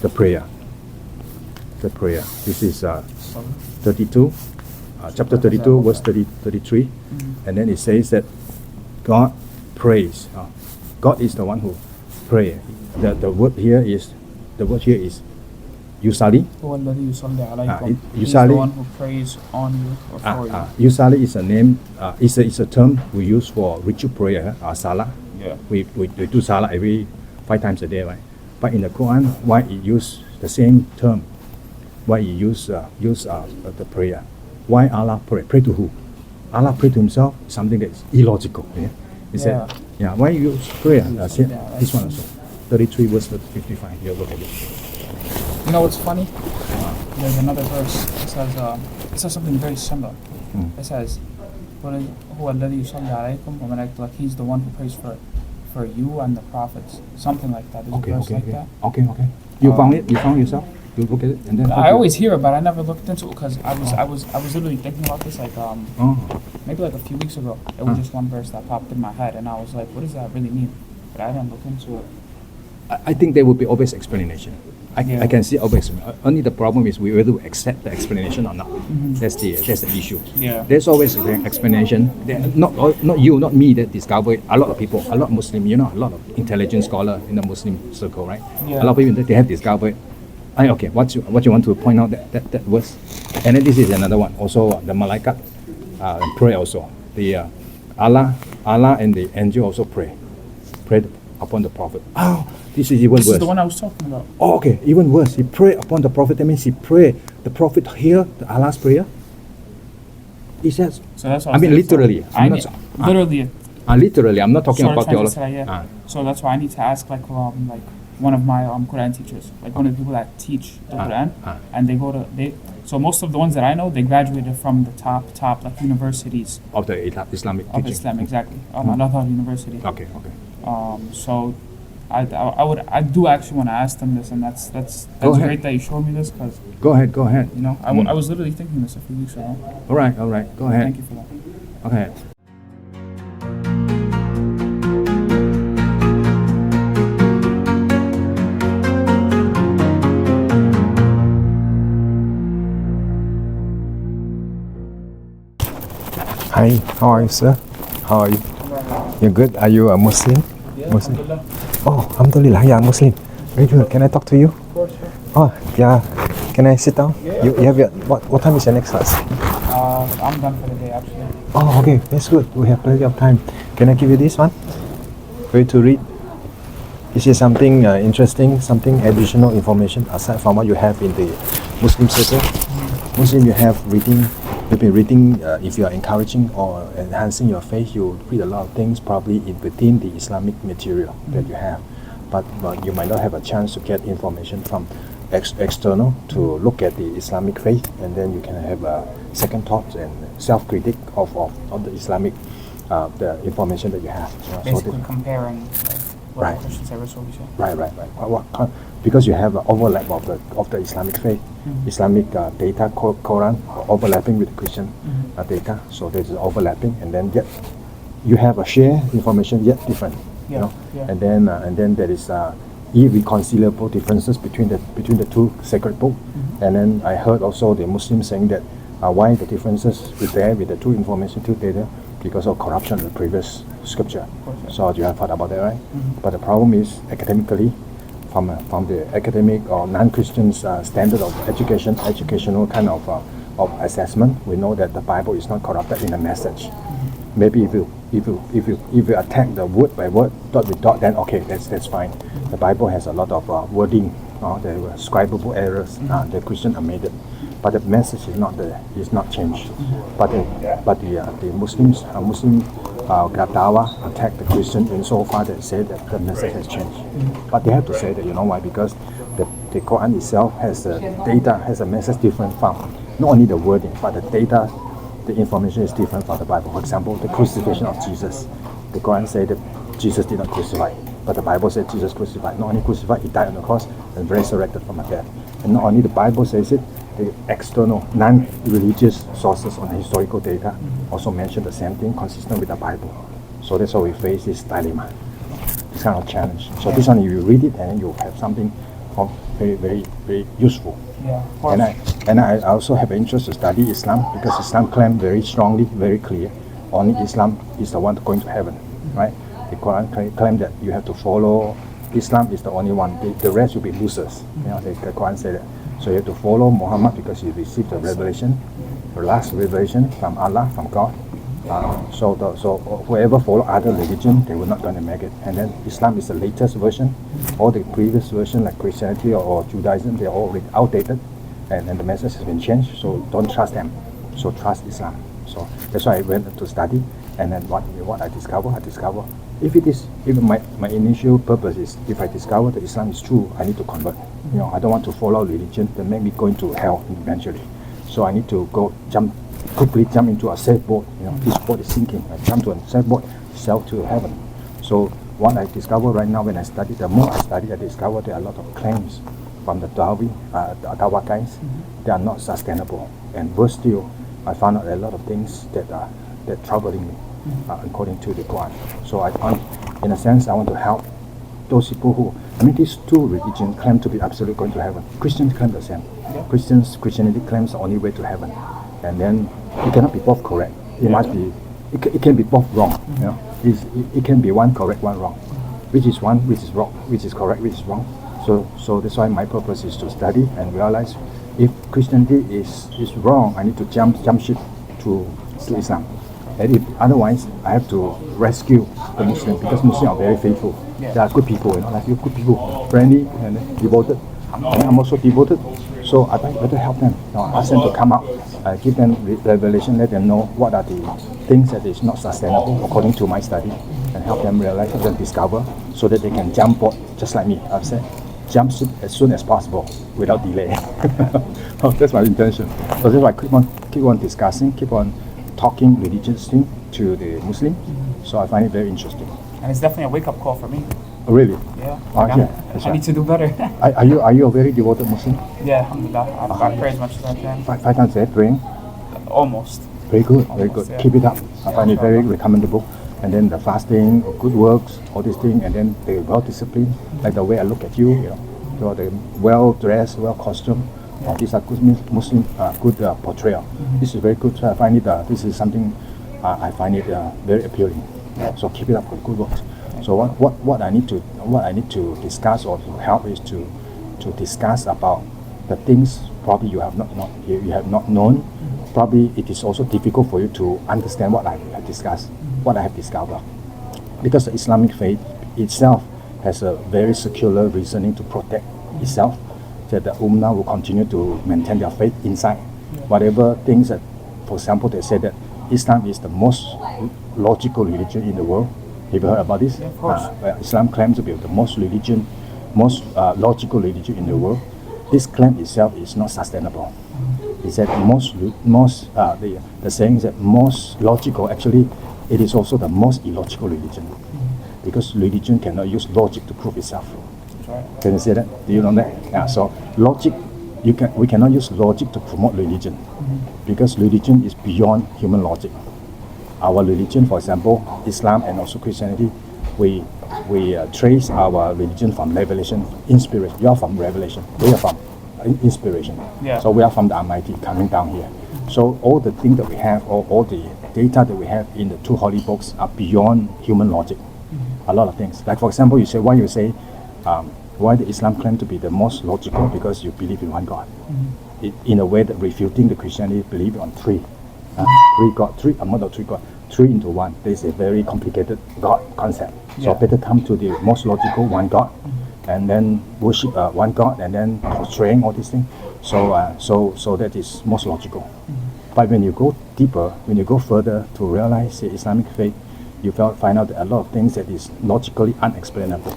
the prayer. The prayer. This is 32, chapter 32, verse 33. And then it says that God prays. God is the one who prays. The word here is Yusali. He's the one who prays on you or for you. Yusali is a name, it's a term we use for ritual prayer, Salah. Yeah. We do Salah every 5 times a day, right? But in the Quran, why it use the same term? Why it use the prayer? Why Allah pray? Pray to who? Allah pray to himself, something that is illogical. Yeah? He said, why you use prayer? This one also. 33 verse 55. Here, look at it. You know what's funny? There's another verse. It says something very similar. It says, he's the one who prays for you and the prophets. Something like that. There's a verse like that. Okay. You found it? You found yourself? You look at it and then I always hear it, but I never looked into it because I was literally thinking about this maybe like a few weeks ago. It was just one verse that popped in my head, and I was like, what does that really mean? But I didn't look into it. I think there will be always explanation. I can see always. Only the problem is we whether to accept the explanation or not. That's the issue. Yeah. There's always an explanation. Not you, not me that discover it. A lot of people, a lot of Muslim, a lot of intelligent scholar in the Muslim circle, right? Yeah. A lot of people they have discovered. Okay, what you want to point out that verse, and then this is another one. Also, the Malaikat pray also. The Allah and the angel also prayed upon the Prophet. This is even worse. This is the one I was talking about. Okay, even worse. He prayed upon the Prophet. That means he prayed. The Prophet hear Allah's prayer. He says. So that's what literally. Literally. Literally. I'm not talking about theology. So that's why I need to ask like one of my Quran teachers, like one of the people that teach the Quran, and so most of the ones that I know, they graduated from the top like universities of the Islamic teaching. Of Islam, exactly. Al-Azhar University. Okay. So I do actually want to ask them this, and that's great that you showed me this because. Go ahead. I was literally thinking this a few weeks ago. All right. Go ahead. Thank you for that. Okay. Hi, how are you, sir? How are you? You're good? Are you a Muslim? Yeah, Muslim. Oh, alhamdulillah, yeah, Muslim. Very good. Can I talk to you? Of course, sure. Oh, yeah. Can I sit down? Yeah. You have your, what time is your next class? I'm done for the day, actually. Oh, okay. That's good. We have plenty of time. Can I give you this one? For you to read? Is it something interesting, something additional information aside from what you have in the Muslim circle? Muslim, you have reading. You've been reading, if you are encouraging or enhancing your faith, you read a lot of things probably within the Islamic material that you have. But you might not have a chance to get information from external to look at the Islamic faith, and then you can have second thoughts and self-critic of the Islamic the information that you have. Basically comparing what Christians say versus what we say. Right. Because you have an overlap of the Islamic faith, Islamic data, Quran overlapping with Christian data, so there's overlapping, and then yet you have a share information yet different, and then there is irreconcilable differences between the two sacred books, and then I heard also the Muslims saying that why the differences with the two information, two data, because of corruption of the previous scripture. So you have thought about that, right? But the problem is academically. From the academic or non-Christian standard of educational kind of assessment, we know that the Bible is not corrupted in the message. Maybe if you attack the word by word, dot with dot, then okay, that's fine. The Bible has a lot of wording, there were scribable errors. The Christian have made it, but the message is not changed. But the Muslim Gadawa attack the Christian insofar that say that the message has changed. But they have to say that, you know why? Because the Quran itself has the data, has a message different from not only the wording, but the data, the information is different from the Bible. For example, the crucifixion of Jesus. The Quran said that Jesus did not crucify, but the Bible said Jesus crucified. Not only crucified, he died on the cross and resurrected from the dead. And not only the Bible says it, the external, non-religious sources on historical data also mention the same thing, consistent with the Bible. So that's why we face this dilemma, this kind of challenge. So this one, if you read it and then you have something very, very, very useful. Yeah, of course. And I also have an interest to study Islam because Islam claims very strongly, very clear, only Islam is the one going to heaven, right? The Quran claim that you have to follow Islam is the only one. The rest will be losers. You know, the Quran said that. So you have to follow Muhammad because he received the revelation, the last revelation from Allah, from God. So whoever follow other religion, they will not going to make it. And then Islam is the latest version. All the previous version, like Christianity or Judaism, they're all outdated, and the message has been changed. So don't trust them. So trust Islam. So that's why I went to study. And then what I discover if my initial purpose is if I discover that Islam is true, I need to convert. You know, I don't want to follow religion that make me go into hell eventually. So I need to quickly jump into a safe boat. You know, this boat is sinking. I jump to a safe boat, sail to heaven. So what I discover right now when I study, the more I study, I discover there are a lot of claims from the Dawa guys. They are not sustainable. And worse still, I found out a lot of things that are troubling me, according to the Quran. So in a sense, I want to help those people who, these two religions claim to be absolute going to heaven. Christians claim the same. Yeah. Christianity claims the only way to heaven. And then it cannot be both correct. It must be, it can be both wrong. You know, it can be one correct, one wrong. Which is one, which is wrong, which is correct, which is wrong. So that's why my purpose is to study and realize if Christianity is wrong, I need to jump ship to Islam. And if otherwise, I have to rescue the Muslims because Muslims are very faithful. Yeah. They are good people, you know, like you good people, friendly and devoted. And I'm also devoted, so I better help them. You know, ask them to come out, give them revelation, let them know what are the things that is not sustainable according to my study, and help them realize and discover, so that they can jump board just like me. I've said, jump ship as soon as possible without delay. That's my intention. So that's why I keep on discussing, keep on talking religious thing to the Muslim. So I find it very interesting. And it's definitely a wake-up call for me. Oh, really? Yeah. Yeah. I need to do better. Are you a very devoted Muslim? Yeah, alhamdulillah. I pray as much as I can. Five times a day praying? Almost. Very good, Almost, very good. Yeah. Keep it up. I find it very recommendable. And then the fasting, good works, all these things, and then the well-disciplined, like the way I look at you, you know, so the well-dressed, well-costumed. These are good Muslim, good portrayal. This is very good. So I find it. This is something I find it very appealing. So keep it up with good works. So what I need to discuss or to help is to discuss about the things probably you have not known. Probably it is also difficult for you to understand what I have discussed, what I have discovered, because the Islamic faith itself has a very secular reasoning to protect itself. That the Ummah will continue to maintain their faith inside. Whatever things that, for example, they say that Islam is the most logical religion in the world. Have you heard about this? Yeah, of course. Islam claims to be the most logical religion in the world. This claim itself is not sustainable. He said the saying is that most logical, actually, it is also the most illogical religion, because religion cannot use logic to prove itself. Can you say that? Do you know that? Yeah. So logic, we cannot use logic to promote religion, because religion is beyond human logic. Our religion, for example, Islam and also Christianity, we trace our religion from revelation, inspiration. You are from revelation. We are from inspiration. Yeah. So we are from the Almighty coming down here. So all the things that we have, all the data that we have in the two holy books are beyond human logic. A lot of things. Like for example, why the Islam claim to be the most logical? Because you believe in one God. In a way that refuting the Christianity believe on three. Three into one. This is a very complicated God concept. So better come to the most logical one God, and then worship one God, and then portraying all these things. So that is most logical. But when you go deeper, when you go further to realize the Islamic faith, you find out that a lot of things that is logically unexplainable.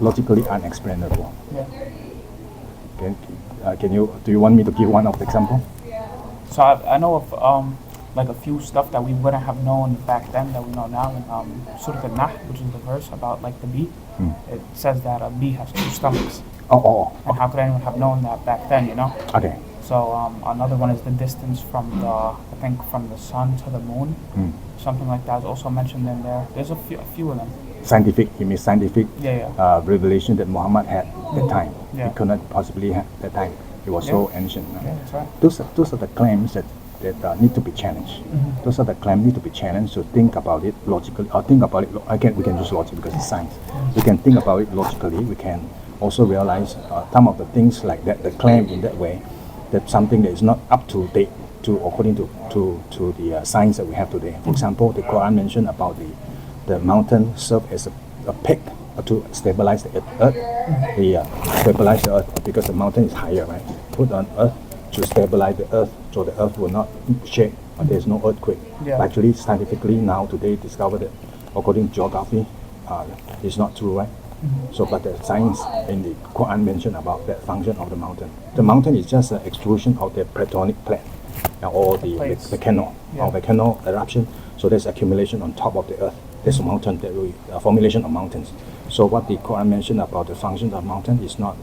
Logically unexplainable. Do you want me to give one of the example? So I know of like a few stuff that we wouldn't have known back then that we know now. In Surah Al-Nahl, which is the verse about like the bee, it says that a bee has two stomachs. And how could anyone have known that back then, you know? Okay. So another one is the distance from from the sun to the moon. Something like that is also mentioned in there. There's a few of them. scientific. He means scientific Yeah. revelation that Muhammad had that time. Yeah. He could not possibly have that time. It was so ancient. Yeah, that's right. Those are the claims that need to be challenged. Those are the claims need to be challenged. So think about it logically, or think about it. We can use logic because it's science. We can think about it logically. We can also realize some of the things like that. The claim in that way, that something that is not up to date according to the science that we have today. For example, the Quran mentioned about the mountain serve as a peg to stabilize the earth. Stabilize the earth because the mountain is higher, right? Put on earth to stabilize the earth so the earth will not shake or there's no earthquake. Yeah. Actually, scientifically now today discovered that according to geography, it's not true, right? So, but the science in the Quran mentioned about that function of the mountain. The mountain is just an extrusion of the tectonic plate or the volcano or volcano eruption. So there's accumulation on top of the earth. There's a mountain, formulation of mountains. So what the Quran mentioned about the function of mountain is not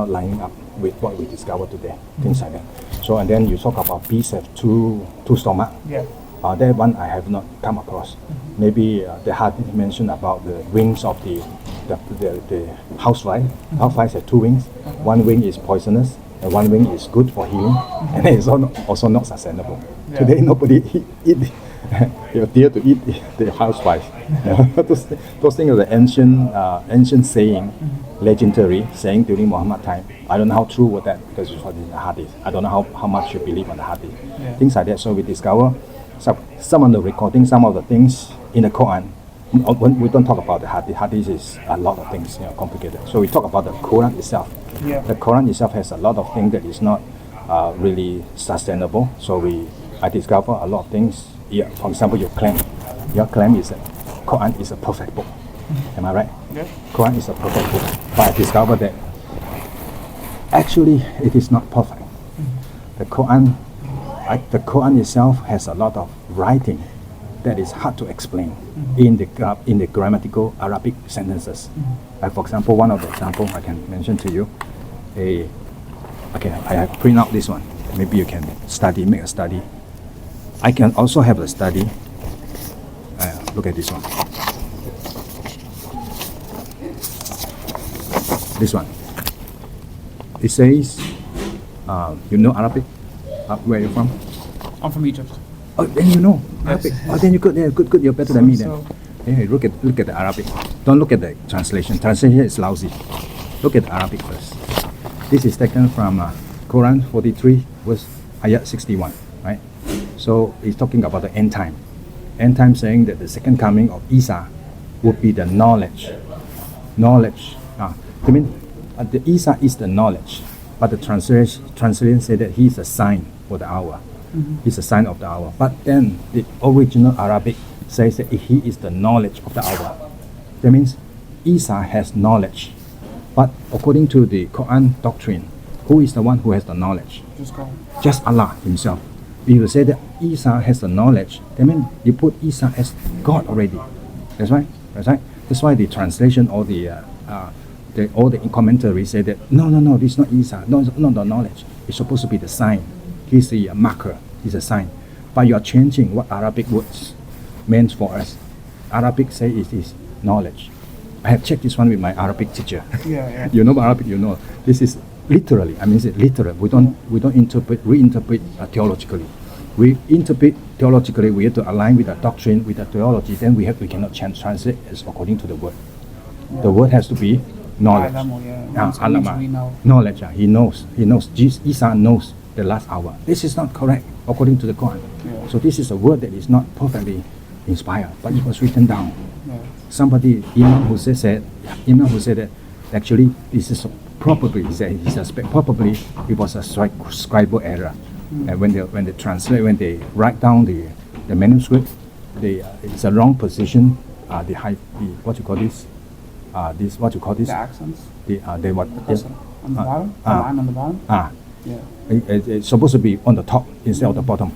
lining up with what we discovered today. Things like that. So and then you talk about bees have two stomach. Yeah. That one I have not come across. Maybe the hadith mentioned about the wings of the housefly. Houseflies have two wings. One wing is poisonous and one wing is good for healing, and it's also not sustainable. Yeah. Today nobody eat you dare to eat the houseflies. Those things are the ancient saying, legendary saying during Muhammad time. I don't know how true was that because it's in the hadith. I don't know how much you believe on the hadith. Yeah. Things like that. So we discover some of the recording, some of the things in the Quran. When we don't talk about the hadith. Hadith is a lot of things, complicated. So we talk about the Quran itself. Yeah. The Quran itself has a lot of things that is not really sustainable. So I discover a lot of things. Yeah, for example, your claim is that Quran is a perfect book. Am I right? Yeah. Quran is a perfect book. But I discovered that actually it is not perfect. The Quran itself has a lot of writing that is hard to explain in the grammatical Arabic sentences. For example, one of the examples I can mention to you, I have print out this one. Maybe you can make a study. I can also have a study. Look at this one. This one. It says, you know Arabic? Where are you from? I'm from Egypt. Oh, then you know Arabic. Oh, then you good. Yeah, good. You're better than me then. Hey, look at the Arabic. Don't look at the translation. Translation is lousy. Look at the Arabic first. This is taken from Quran 43, verse ayat 61. Right. So it's talking about the end time. End time saying that the second coming of Isa would be the knowledge. Knowledge. I mean, the Isa is the knowledge, but the translation say that he's a sign for the hour. He's a sign of the hour. But then the original Arabic says that he is the knowledge of the hour. That means Isa has knowledge. But according to the Quran doctrine, who is the one who has the knowledge? Just God. Just Allah himself. If you say that Isa has the knowledge, that means you put Isa as God already. That's right. That's why the translation or all the commentaries say that no, this is not Isa. No, it's not the knowledge. It's supposed to be the sign. He's the marker. He's a sign. But you are changing what Arabic words meant for us. Arabic say it is knowledge. I have checked this one with my Arabic teacher. Yeah. You know Arabic, you know. This is literally. I mean, it's literal. We don't reinterpret theologically. We interpret theologically. We have to align with the doctrine, with the theology. Then we cannot translate as according to the word. Yeah. The word has to be knowledge. We know. Knowledge. He knows. Isa knows the last hour. This is not correct according to the Quran. Yeah. So this is a word that is not perfectly inspired, but it was written down. Yeah. Somebody, Imam Hussein said that actually this is probably it was a scribal error. And when they write down the manuscript, it's a wrong position. What you call this? The accents. On the bottom. On the bottom. Yeah. It's supposed to be on the top instead of the bottom,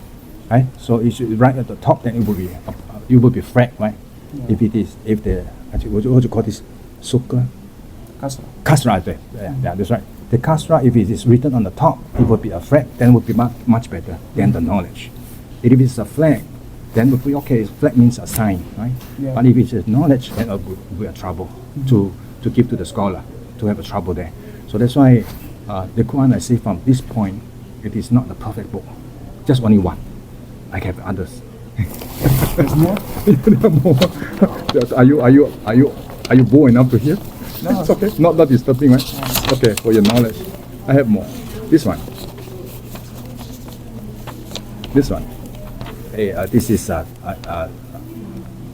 right? So it should right at the top. Then it will be flat, right? Yeah. What you call this? Sukra. Kasra. Yeah, that's right. The kasra, if it is written on the top, it would be a flag. Then it would be much better than the knowledge. If it is a flag, then we okay, flag means a sign, right? Yeah. But if it's a knowledge, then we are trouble to give to the scholar, to have a trouble there. So that's why the Quran, I say from this point, it is not the perfect book. Just only one. I have others. There's more? There are more. Yes, are you bored enough to hear? No. It's okay. Not disturbing, right? Okay, for your knowledge. I have more. This one. This one. This is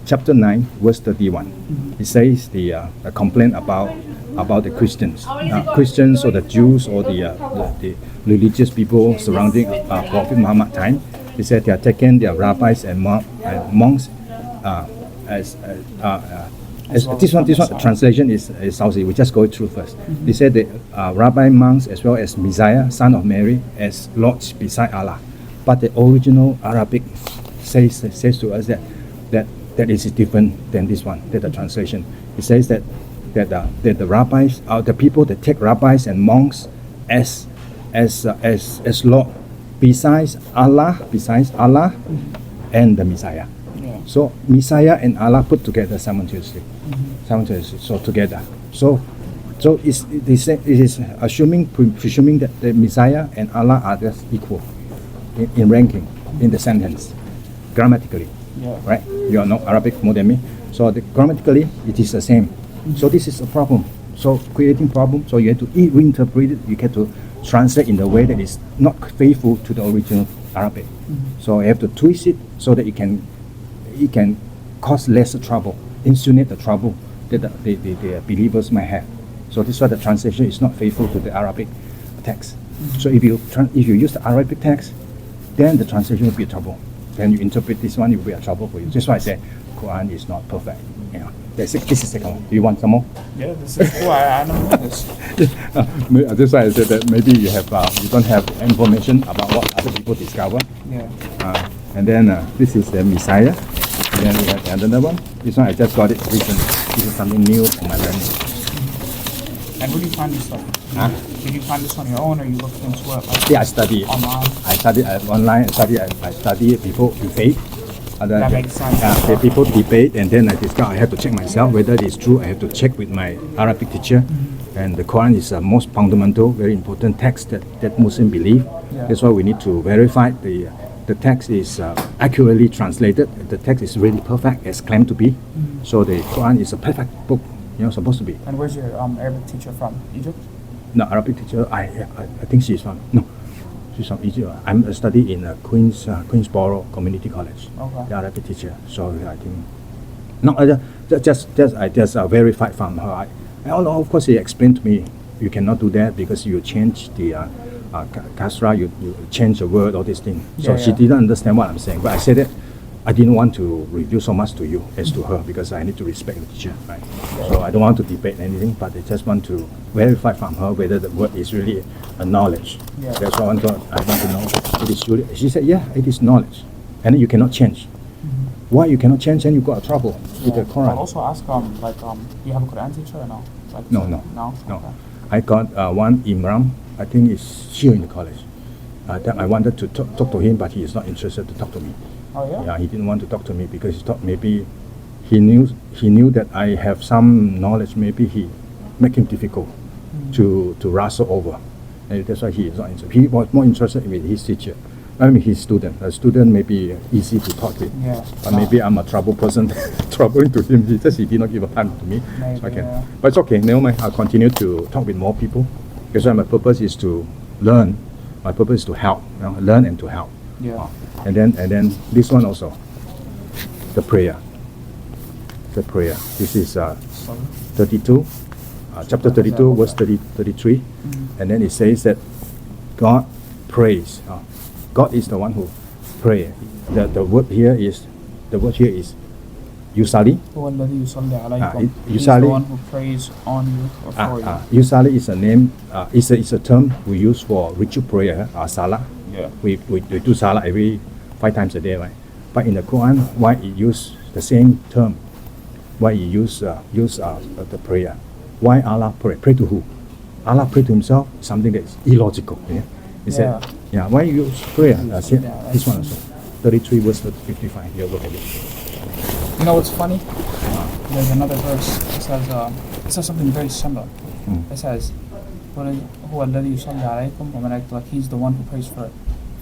chapter 9, verse 31. It says the complaint about the Christians. Christians or the Jews or the religious people surrounding Prophet Muhammad time. He said they are taking their rabbis and monks as this one translation is Saudi. We just go through first. They said the rabbi monks as well as Messiah, son of Mary, as lords beside Allah. But the original Arabic says to us that it is different than this one. That the translation. It says that the rabbis are the people that take rabbis and monks as Lord besides Allah and the Messiah. Yeah. So Messiah and Allah put together simultaneously. So together. So it is presuming that the Messiah and Allah are just equal in ranking in the sentence, grammatically. Yeah. Right? You are not Arabic more than me. So grammatically it is the same. So this is a problem. So creating problem. So you have to reinterpret it. You have to translate in a way that is not faithful to the original Arabic. So you have to twist it so that it can cause less trouble, insinuate the trouble that the believers might have. So this is why the translation is not faithful to the Arabic text. So if you use the Arabic text, then the translation will be a trouble. Then you interpret this one, it will be a trouble for you. That's why I say Quran is not perfect. You know, this is the second one. Do you want some more? Yeah, this is cool. I don't know this. That's why I said that maybe you don't have information about what other people discover. Yeah. And then this is the Messiah. And then we have another one. This one I just got it recently. This is something new for my learning. And where do you find this stuff? Did you find this on your own, or you looked into it? Like, Yeah, I study it. Online. I study online. I study it before debate. That makes sense. The people debate, and then I discover I have to check myself whether it is true. I have to check with my Arabic teacher. And the Quran is the most fundamental, very important text that Muslims believe. Yeah. That's why we need to verify the text is accurately translated. The text is really perfect as claimed to be. So the Quran is a perfect book, supposed to be. And where's your Arabic teacher from? Egypt? No, Arabic teacher, I think she's from Egypt. I'm studying in Queensboro Community College. Okay. The Arabic teacher. So I think, no, I just verified from her. Of course, he explained to me, you cannot do that because you change the kasra, you change the word, all these things. So she didn't understand what I'm saying. But I said that I didn't want to reveal so much to you as to her because I need to respect the teacher, right? So I don't want to debate anything, but I just want to verify from her whether the word is really a knowledge. Yeah. That's what I want to know. It is really, she said, yeah, it is knowledge, and you cannot change. Why you cannot change? And you got a trouble with the Quran. I'll also ask, do you have a Quran teacher or no? Like, No. No? Okay. I got one Imram. I think is here in the college. That I wanted to talk to him, but he is not interested to talk to me. Oh yeah? Yeah, he didn't want to talk to me because he thought maybe he knew that I have some knowledge. Maybe he make him difficult to wrestle over, and that's why he is not interested. He was more interested in his teacher. I mean, his student. A student may be easy to talk with, Yeah. but maybe I'm a trouble person, troubling to him. He did not give a time to me. Maybe, So I can, yeah. but it's okay. Never mind. I'll continue to talk with more people because my purpose is to learn. My purpose is to help. Learn and to help. Yeah. And then this one also, the prayer. The prayer. This is 32, chapter 32, verse 33, and then it says that God prays. God is the one who prays. The word here is Yusali. هو الذي يصلي عليكم. يصلي. He's the one who prays on you or for you. Yusali is a name. It's a term we use for ritual prayer. Salah. Yeah. We do salah every 5 times a day, right? But in the Quran, why it use the same term? Why it use the prayer? Why Allah pray? Pray to who? Allah pray to himself, something that is illogical. Yeah? He said, why you use prayer? This one also. 33 verse 55. You look at it. You know what's funny? There's another verse. It says something very similar. It says, "Huwa alladhi yusalli alaykum wa malaikatuhu," like he's the one who prays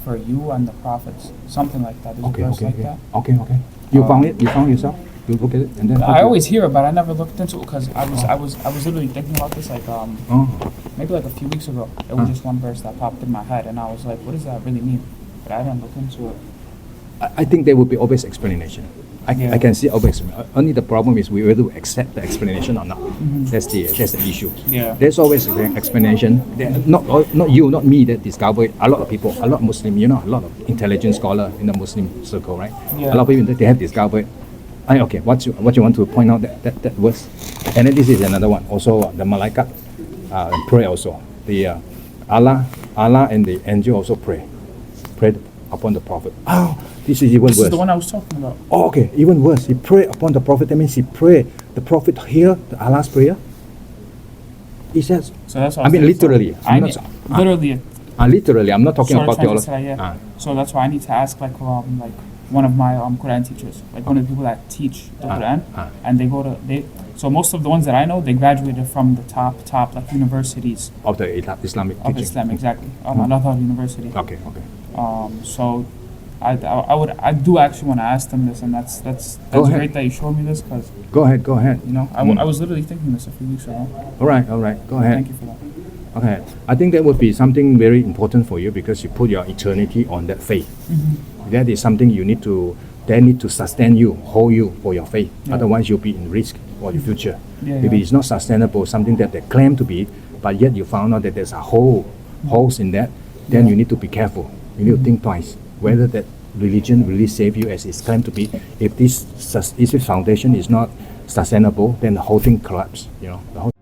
for you and the prophets. Something like that. There's a verse like that. Okay. You found it? You found yourself? You look at it and then. I always hear it, but I never looked into it because I was literally thinking about this maybe like a few weeks ago. It was just one verse that popped in my head, and I was like, what does that really mean? But I didn't look into it. I think there will be always explanation. I can see always. Only the problem is we whether to accept the explanation or not. That's the issue. Yeah. There's always an explanation. Not you, not me that discover it. A lot of people, a lot of Muslim, a lot of intelligent scholar in the Muslim circle, right? Yeah. A lot of people they have discovered. Okay, what you want to point out that verse, and then this is another one. Also, the malaikat pray also. The Allah and the angel also prayed upon the prophet. This is even worse. This is the one I was talking about. Okay, even worse. He prayed upon the prophet. That means he prayed. The prophet hear the Allah's prayer. He says. So that's what I mean, literally. Literally. Literally. I'm not talking about theology. So that's why I need to ask like one of my Quran teachers, like one of the people that teach the Quran, and so most of the ones that I know, they graduated from the top like universities of the Islamic of teaching. Islam, exactly. Al-Azhar University. Okay. So I do actually want to ask them this, and that's great that you showed me this because. Go ahead. You know, I was literally thinking this a few weeks ago. All right. Go ahead. Thank you for that. Okay, I think that would be something very important for you because you put your eternity on that faith. That is something they need to sustain you, hold you for your faith. Yeah. Otherwise, you'll be in risk for your future. Yeah, If it's not sustainable, something that they claim to be, but yet you found out that there's a holes in that, then you need to be careful. You need to think twice whether that religion really save you as it's claimed to be. If this foundation is not sustainable, then the whole thing collapses. The whole